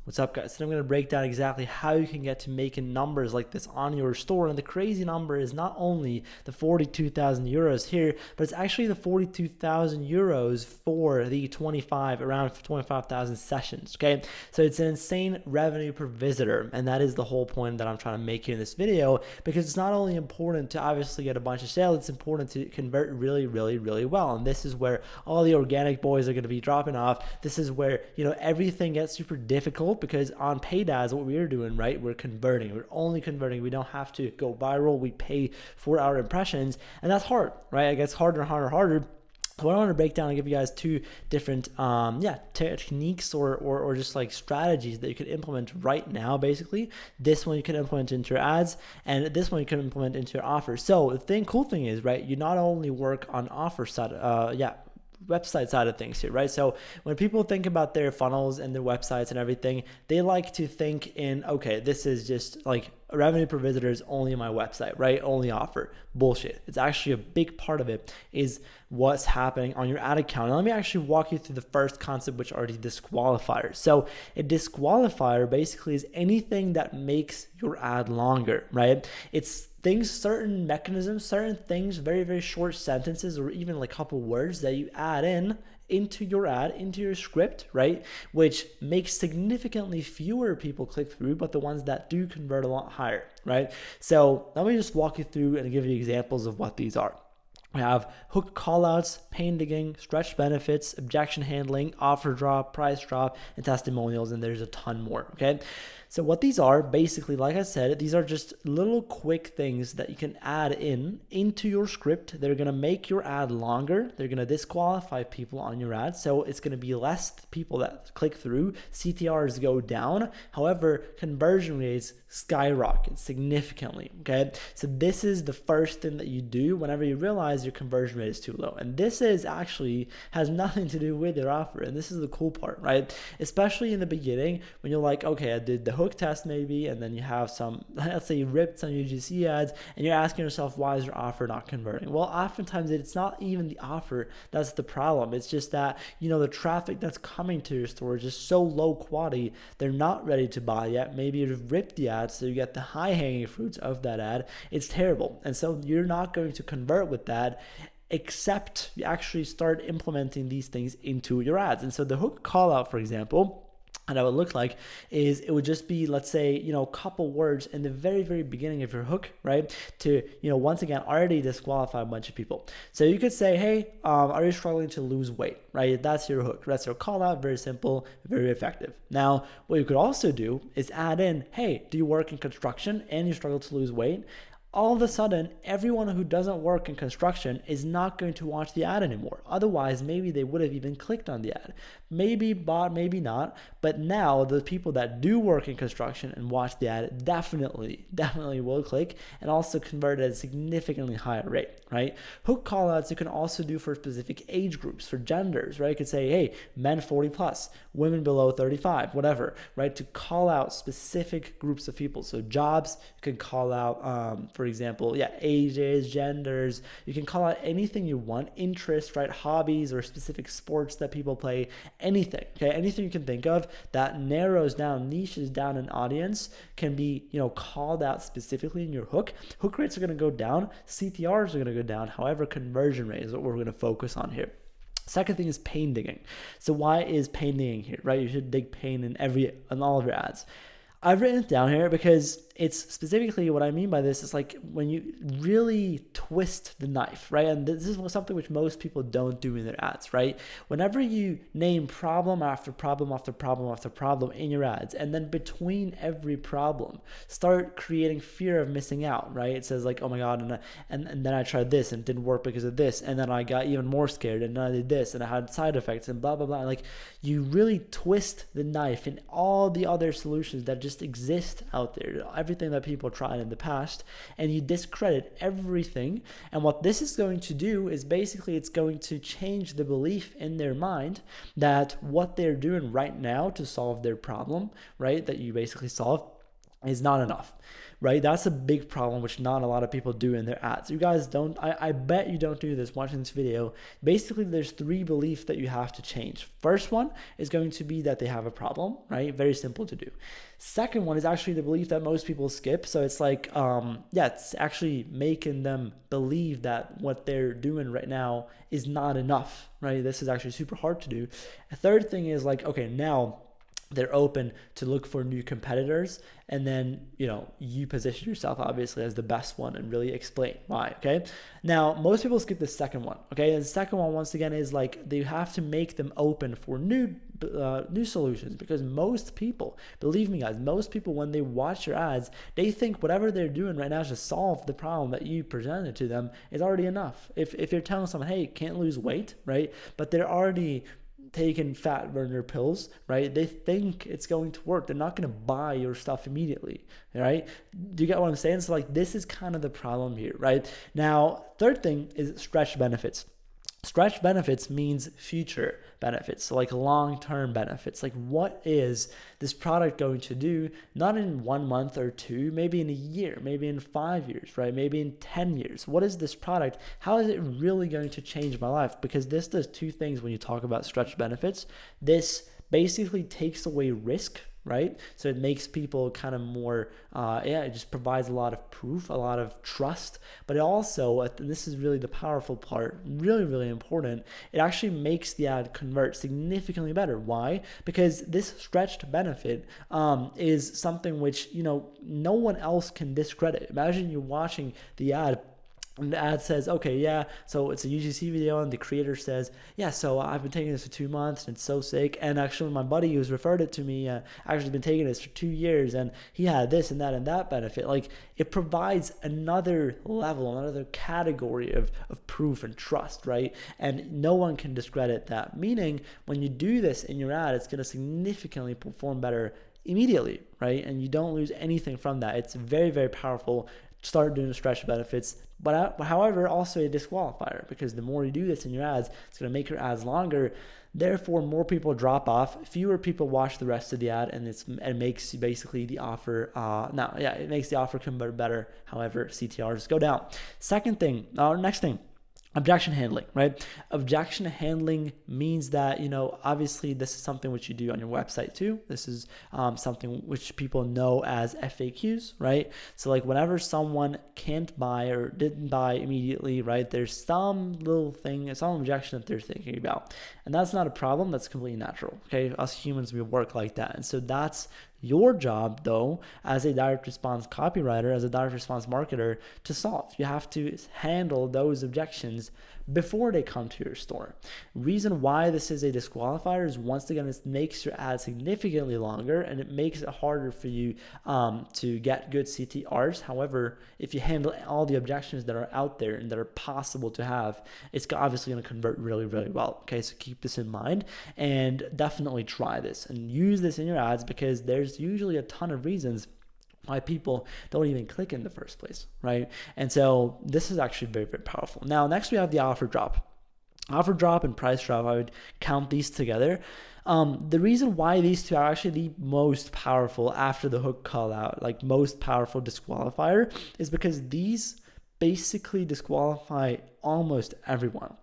What's up, guys? Today I'm going to break down exactly how you can get to making numbers like this on your store. And the crazy number is not only the 42,000 euros here, but it's actually the 42,000 euros for the around 25,000 sessions. Okay, so it's an insane revenue per visitor, and that is the whole point that I'm trying to make here in this video, because it's not only important to obviously get a bunch of sales, it's important to convert really well. And this is where all the organic boys are going to be dropping off. This is where, you know, everything gets super difficult, because on paid ads, what we're doing, right, we're converting. We're only converting. We don't have to go viral. We pay for our impressions, and that's hard, right? It gets harder and harder. So what I want to break down and give you guys two different techniques or just like strategies that you can implement right now. Basically, this one you can implement into your ads, and this one you can implement into your offers. So the cool thing is, right, you not only work on offer side, website side of things here, right? So when people think about their funnels and their websites and everything, they like to think in, okay, this is just like revenue per visitor is only my website, right? Only offer. Bullshit. It's actually a big part of it is what's happening on your ad account. Now, let me actually walk you through the first concept, which are the disqualifiers. So a disqualifier basically is anything that makes your ad longer, right? It's things, certain mechanisms, certain things, very short sentences, or even like a couple words that you add into your ad, into your script, right? Which makes significantly fewer people click through, but the ones that do convert a lot higher, right? So let me just walk you through and give you examples of what these are. We have hook callouts, pain digging, stretch benefits, objection handling, offer drop, price drop, and testimonials, and there's a ton more, okay? So what these are, basically, like I said, these are just little quick things that you can add into your script. They're going to make your ad longer. They're going to disqualify people on your ad. So it's going to be less people that click through. CTRs go down. However, conversion rates skyrocket significantly, okay? So this is the first thing that you do whenever you realize your conversion rate is too low. And this is actually has nothing to do with your offer. And this is the cool part, right? Especially in the beginning when you're like, okay, I did the hook test maybe, and then you have some, let's say you ripped some UGC ads, and you're asking yourself, why is your offer not converting? Well, oftentimes it's not even the offer that's the problem. It's just that, you know, the traffic that's coming to your store is just so low quality, they're not ready to buy yet. Maybe you've ripped the ad, so you get the high hanging fruits of that ad. It's terrible, and so you're not going to convert with that except you actually start implementing these things into your ads. And so the hook call out, for example, and that would look like is it would just be, let's say, you know, a couple words in the very beginning of your hook, right? To, you know, once again, already disqualify a bunch of people. So you could say, hey, are you struggling to lose weight, right? That's your hook. That's your call out. Very simple, very effective. Now, what you could also do is add in, hey, do you work in construction and you struggle to lose weight? All of a sudden, everyone who doesn't work in construction is not going to watch the ad anymore. Otherwise, maybe they would have even clicked on the ad. Maybe bought, maybe not. But now the people that do work in construction and watch the ad definitely will click and also convert at a significantly higher rate, right? Hook callouts you can also do for specific age groups, for genders, right? You could say, hey, men 40 plus, women below 35, whatever, right? To call out specific groups of people. So jobs, you can call out, for example, ages, genders. You can call out anything you want, interests, right? Hobbies or specific sports that people play, anything, okay? Anything you can think of that narrows down, niches down an audience can be, you know, called out specifically in your hook. Hook rates are going to go down. CTRs are going to go down. However, conversion rate is what we're going to focus on here. Second thing is pain digging. So why is pain digging here, right? You should dig pain in all of your ads. I've written it down here because it's specifically what I mean by this is like when you really twist the knife, right? And this is something which most people don't do in their ads, right? Whenever you name problem after problem after problem after problem in your ads, and then between every problem, start creating fear of missing out, right? It says like, oh my God, and then I tried this and it didn't work because of this, and then I got even more scared, and then I did this and I had side effects and blah, blah, blah. Like you really twist the knife in all the other solutions that just exist out there, everything that people tried in the past, and you discredit everything. And what this is going to do is basically it's going to change the belief in their mind that what they're doing right now to solve their problem, right, that you basically solve, is not enough, right? That's a big problem, which not a lot of people do in their ads. You guys don't, I bet you don't do this watching this video. Basically, there's 3 beliefs that you have to change. First one is going to be that they have a problem, right? Very simple to do. Second one is actually the belief that most people skip. So it's like, it's actually making them believe that what they're doing right now is not enough, right? This is actually super hard to do. A third thing is like, okay, now they're open to look for new competitors, and then you position yourself obviously as the best one and really explain why. Okay, now most people skip the second one. Okay, and the second one, once again, is like they have to make them open for new solutions, because most people, believe me guys, most people, when they watch your ads, they think whatever they're doing right now to solve the problem that you presented to them is already enough. If you're telling someone, hey, can't lose weight, right, but they're already taking fat burner pills, right? They think it's going to work. They're not going to buy your stuff immediately, right? Do you get what I'm saying? So like, this is kind of the problem here, right? Now, third thing is stretch benefits. Stretch benefits means future benefits, so like long-term benefits. Like, what is this product going to do, not in 1 month or 2, maybe in a year, maybe in 5 years, right? Maybe in 10 years. What is this product? How is it really going to change my life? Because this does 2 things when you talk about stretch benefits. This basically takes away risk, right? So it makes people kind of more, it just provides a lot of proof, a lot of trust, but it also, and this is really the powerful part, really, really important, it actually makes the ad convert significantly better. Why? Because this stretched benefit is something which, no one else can discredit. Imagine you're watching the ad, and the ad says, okay, yeah, so it's a UGC video, and the creator says, yeah, so I've been taking this for 2 months, and it's so sick, and actually my buddy who's referred it to me actually been taking this for 2 years, and he had this and that benefit. Like, it provides another level, another category of proof and trust, right? And no one can discredit that, meaning when you do this in your ad, it's going to significantly perform better immediately, right? And you don't lose anything from that. It's very, very powerful. Start doing the stretch benefits, but however, also a disqualifier, because the more you do this in your ads, it's going to make your ads longer. Therefore, more people drop off, fewer people watch the rest of the ad, and it makes basically the offer it makes the offer convert better. However, CTRs go down. Next thing. Objection handling, right? Objection handling means that, obviously this is something which you do on your website too. This is something which people know as FAQs, right? So like, whenever someone can't buy or didn't buy immediately, right, there's some little thing, some objection that they're thinking about. And that's not a problem. That's completely natural, okay? Us humans, we work like that. And so that's your job, though, as a direct response copywriter, as a direct response marketer, to solve. You have to handle those objections before they come to your store. Reason why this is a disqualifier is, once again, it makes your ad significantly longer, and it makes it harder for you to get good CTRs. However, if you handle all the objections that are out there and that are possible to have, it's obviously going to convert really, really well. Okay, so keep this in mind, and definitely try this and use this in your ads, because there's usually a ton of reasons why people don't even click in the first place, right? And so this is actually very, very powerful. Now, next we have the offer drop. Offer drop and price drop, I would count these together. The reason why these two are actually the most powerful after the hook call out, like most powerful disqualifier, is because these basically disqualify almost everyone.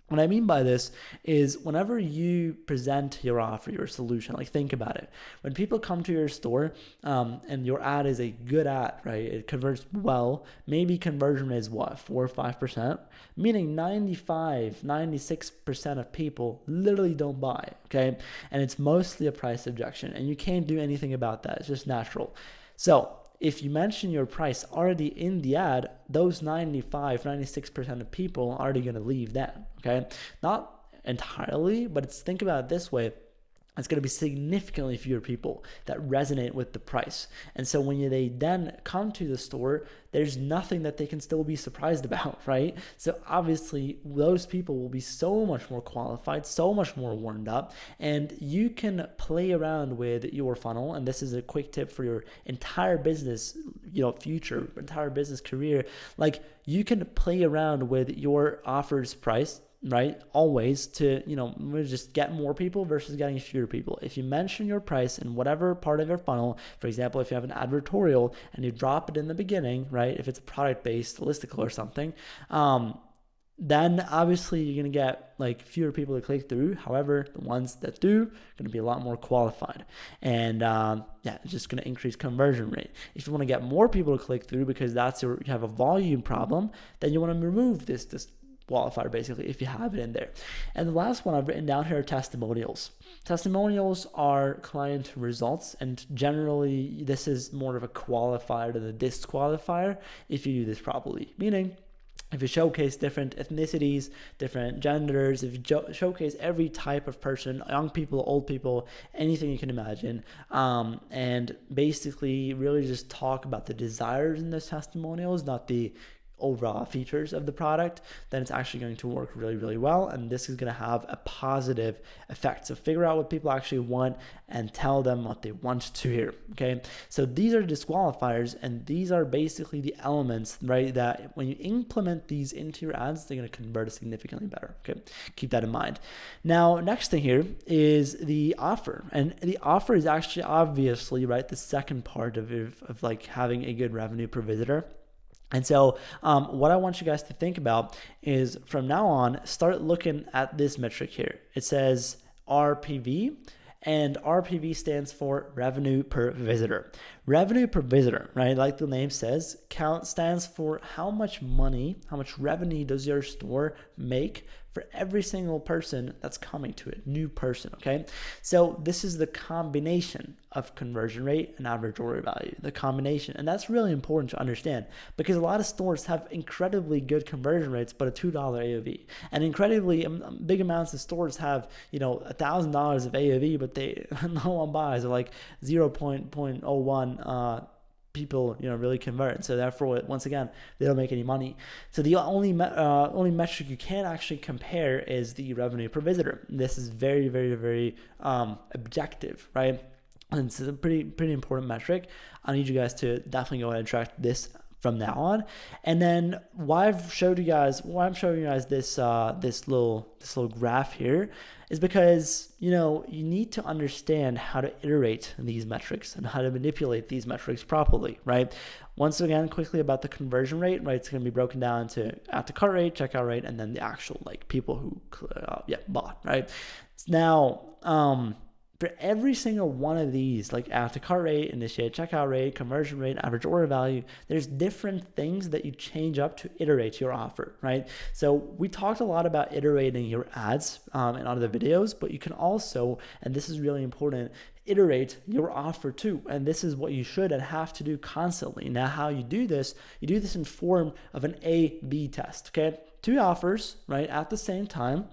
What I mean by this is, whenever you present your offer, your solution, like, think about it. When people come to your store and your ad is a good ad, right? It converts well. Maybe conversion is what, 4 or 5%, meaning 96% of people literally don't buy, okay? And it's mostly a price objection, and you can't do anything about that. It's just natural. So if you mention your price already in the ad, those 96% of people are already going to leave then, okay? Not entirely, but think about it this way. It's going to be significantly fewer people that resonate with the price. And so when they then come to the store, there's nothing that they can still be surprised about, right? So obviously those people will be so much more qualified, so much more warmed up, and you can play around with your funnel. And this is a quick tip for your entire business, future, entire business career. Like, you can play around with your offers price right? Always to, just get more people versus getting fewer people. If you mention your price in whatever part of your funnel, for example, if you have an advertorial and you drop it in the beginning, right? If it's a product-based listicle or something, then obviously you're going to get like fewer people to click through. However, the ones that do are going to be a lot more qualified. And it's just going to increase conversion rate. If you want to get more people to click through because you have a volume problem, then you want to remove this qualifier basically if you have it in there. And the last one I've written down here are testimonials. Testimonials are client results, and generally this is more of a qualifier than a disqualifier if you do this properly. Meaning, if you showcase different ethnicities, different genders, if you showcase every type of person, young people, old people, anything you can imagine, and basically really just talk about the desires in those testimonials, not the overall features of the product, then it's actually going to work really, really well. And this is going to have a positive effect. So figure out what people actually want and tell them what they want to hear. Okay. So these are disqualifiers, and these are basically the elements, right, that when you implement these into your ads, they're going to convert significantly better. Okay. Keep that in mind. Now, next thing here is the offer. And the offer is actually obviously, right, the second part of like having a good revenue per visitor. And so what I want you guys to think about is from now on, start looking at this metric here. It says RPV, and RPV stands for revenue per visitor. Revenue per visitor, right? Like the name says, stands for how much money, how much revenue does your store make for every single person that's coming to it, new person, okay? So this is the combination of conversion rate and average order value, the combination. And that's really important to understand because a lot of stores have incredibly good conversion rates, but a $2 AOV. And incredibly big amounts of stores have, $1,000 of AOV, but no one buys, or like 0.01 people really convert. So therefore, once again, they don't make any money. So the only metric you can actually compare is the revenue per visitor. This is very, very, very objective, right? And it's a pretty important metric. I need you guys to definitely go ahead and track this from now on. And then why I'm showing you guys this little graph here is because you need to understand how to iterate these metrics and how to manipulate these metrics properly, right? Once again, quickly about the conversion rate, right? It's going to be broken down to add to cart rate, checkout rate, and then the actual like people who bought, right? Now, for every single one of these, like add to cart rate, initiate checkout rate, conversion rate, average order value, there's different things that you change up to iterate your offer, right? So we talked a lot about iterating your ads in other videos, but you can also, and this is really important, iterate your offer too. And this is what you should and have to do constantly. Now, how you do this in form of an A/B test, okay? Two offers, right, at the same time.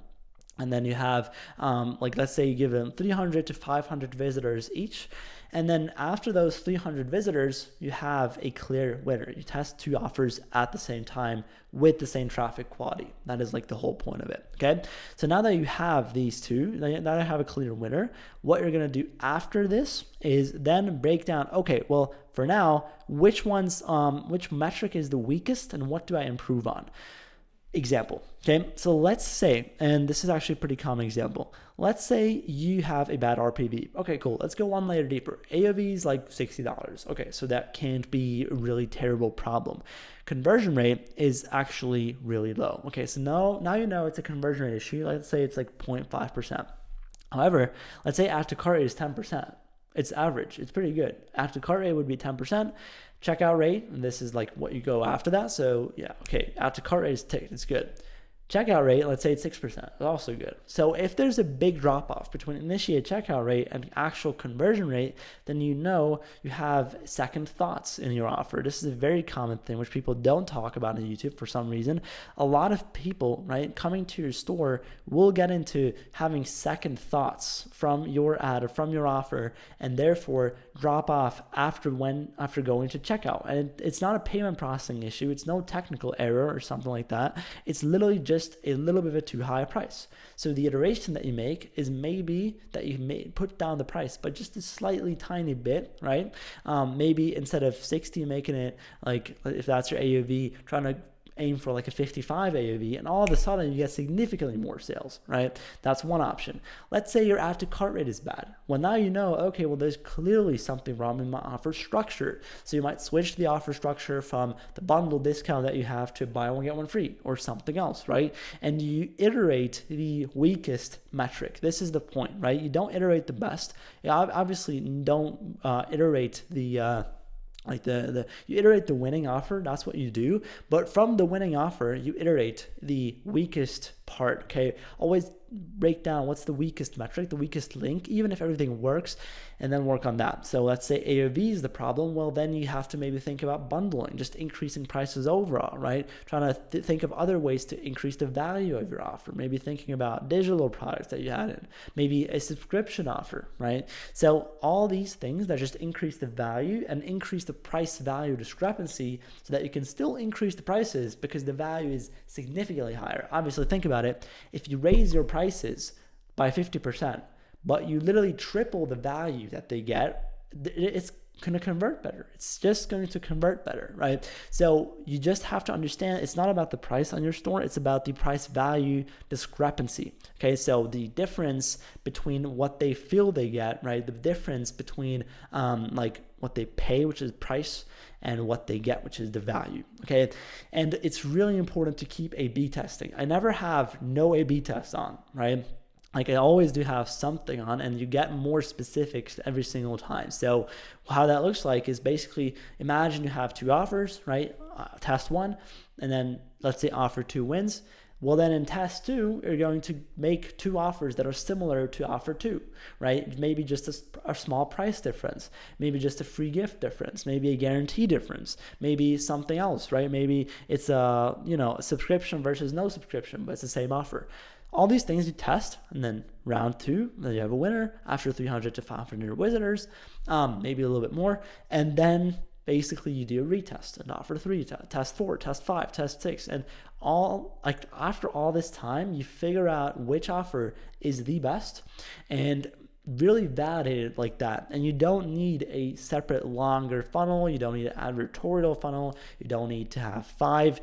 And then you have, let's say you give them 300 to 500 visitors each. And then after those 300 visitors, you have a clear winner. You test two offers at the same time with the same traffic quality. That is like the whole point of it, okay? So now that you have these two, now you have a clear winner, what you're gonna do after this is then break down, okay, well, for now, which metric is the weakest and what do I improve on? Example, okay? So let's say, and this is actually a pretty common example. Let's say you have a bad RPV. Okay, cool. Let's go one layer deeper. AOV is like $60. Okay, so that can't be a really terrible problem. Conversion rate is actually really low. Okay, so now you know it's a conversion rate issue. Let's say it's like 0.5%. However, let's say add to cart rate is 10%. It's average. It's pretty good. Add to cart rate would be 10%. Checkout rate, and this is like what you go after that. So yeah, okay, add to cart rate is ticked. It's good. Checkout rate, let's say it's 6%. It's also good. So if there's a big drop off between initiate checkout rate and actual conversion rate, then you know you have second thoughts in your offer. This is a very common thing which people don't talk about on YouTube for some reason. A lot of people, right, coming to your store will get into having second thoughts from your ad or from your offer, and therefore drop off after going to checkout. And it's not a payment processing issue. It's no technical error or something like that. It's literally just a little bit of a too high price. So the iteration that you make is maybe that you may put down the price, but just a slightly tiny bit, right? Maybe instead of 60, making it like, if that's your AOV, trying to aim for like a 55 AOV, and all of a sudden you get significantly more sales, right? That's one option. Let's say your add to cart rate is bad. Well, now you know, okay, well, there's clearly something wrong with my offer structure. So you might switch the offer structure from the bundle discount that you have to buy one, get one free or something else, right? And you iterate the weakest metric. This is the point, right? You don't iterate the best. You obviously don't iterate the you iterate the winning offer. That's what you do. But from the winning offer, you iterate the weakest part. Okay, always break down what's the weakest metric, the weakest link, even if everything works, and then work on that. So let's say AOV is the problem. Well, then you have to maybe think about bundling, just increasing prices overall, right? Trying to think of other ways to increase the value of your offer. Maybe thinking about digital products that you had in, maybe a subscription offer, right? So all these things that just increase the value and increase the price value discrepancy so that you can still increase the prices because the value is significantly higher. Obviously, think about it. If you raise your prices by 50%, but you literally triple the value that they get, it's going to convert better. It's just going to convert better, right? So you just have to understand it's not about the price on your store. It's about the price value discrepancy. Okay. So the difference between what they feel they get, right? The difference between like what they pay, which is price, and what they get, which is the value. Okay. And it's really important to keep A/B testing. I never have no A/B test on, right? Like I always do have something on, and you get more specifics every single time. So how that looks like is basically imagine you have two offers, right? Test one, and then let's say offer two wins. Well, then in test two, you're going to make two offers that are similar to offer two, right? Maybe just a small price difference, maybe just a free gift difference, maybe a guarantee difference, maybe something else, right? Maybe it's a subscription versus no subscription, but it's the same offer. All these things you test, and then round two, then you have a winner after 300 to 500 visitors, maybe a little bit more, and then basically you do a retest, and offer three, test four, test five, test six, and after all this time, you figure out which offer is the best, and really validate it like that. And you don't need a separate longer funnel. You don't need an advertorial funnel. You don't need to have 5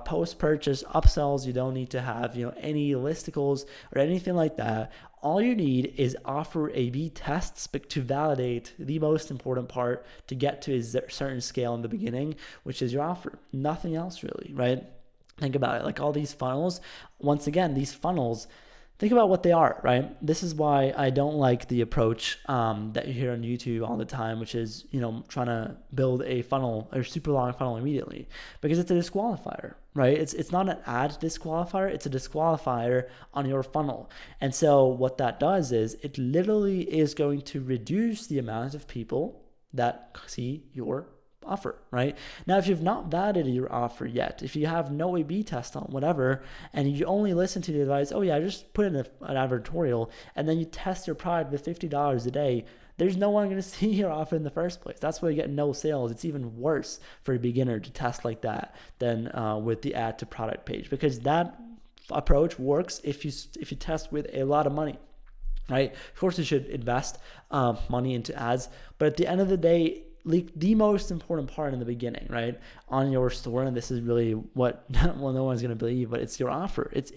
post-purchase upsells. You don't need to have any listicles or anything like that. All you need is offer A/B tests to validate the most important part to get to a certain scale in the beginning, which is your offer. Nothing else really, right? Think about it. Like all these funnels, once again, these funnels, think about what they are, right? This is why I don't like the approach that you hear on YouTube all the time, which is, trying to build a funnel or super long funnel immediately, because it's a disqualifier, right? It's not an ad disqualifier, it's a disqualifier on your funnel. And so what that does is it literally is going to reduce the amount of people that see your offer, right? Now, if you've not validated your offer yet, if you have no A/B test on whatever, and you only listen to the advice, oh yeah, just put in an advertorial, and then you test your product with $50 a day, there's no one going to see your offer in the first place. That's why you get no sales. It's even worse for a beginner to test like that than with the add to product page, because that approach works if you test with a lot of money, right? Of course, you should invest money into ads, but at the end of the day, the most important part in the beginning, right, on your store, and this is really what no one's going to believe, but it's your offer. It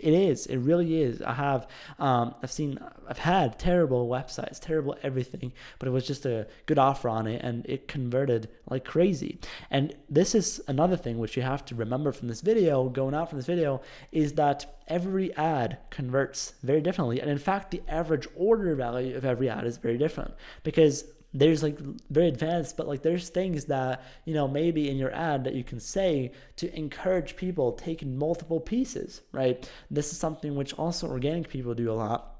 really is. I've had terrible websites, terrible everything, but it was just a good offer on it, and it converted like crazy. And this is another thing which you have to remember from this video, going out from this video, is that every ad converts very differently, and in fact, the average order value of every ad is very different, because there's like very advanced, but like there's things that, maybe in your ad that you can say to encourage people taking multiple pieces, right? This is something which also organic people do a lot.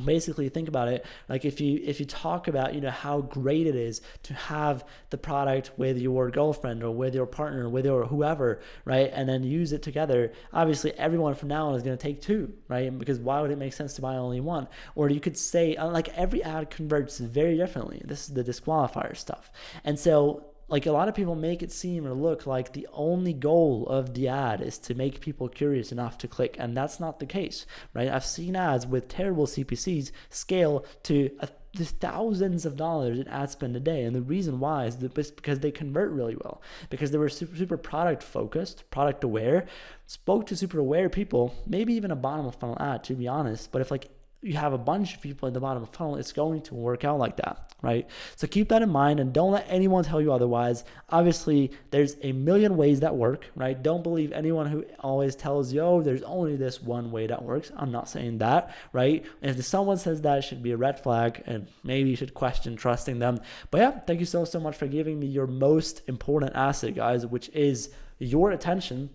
Basically, think about it like if you talk about how great it is to have the product with your girlfriend or with your partner or with your whoever, right, and then use it together, obviously everyone from now on is going to take 2, right? Because why would it make sense to buy only 1? Or you could say like every ad converts very differently. This is the disqualifier stuff. And so like a lot of people make it seem or look like the only goal of the ad is to make people curious enough to click, and that's not the case, right? I've seen ads with terrible CPCs scale to just thousands of dollars in ad spend a day. And the reason why is because they convert really well, because they were super product focused, product aware, spoke to super aware people, maybe even a bottom of funnel ad, to be honest. But if like you have a bunch of people in the bottom of the funnel, it's going to work out like that, right? So keep that in mind and don't let anyone tell you otherwise. Obviously, there's a million ways that work, right? Don't believe anyone who always tells you, oh, there's only this one way that works. I'm not saying that, right? And if someone says that, it should be a red flag and maybe you should question trusting them. But yeah, thank you so much for giving me your most important asset, guys, which is your attention.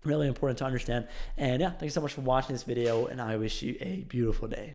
Really important to understand. And yeah, thank you so much for watching this video, and I wish you a beautiful day.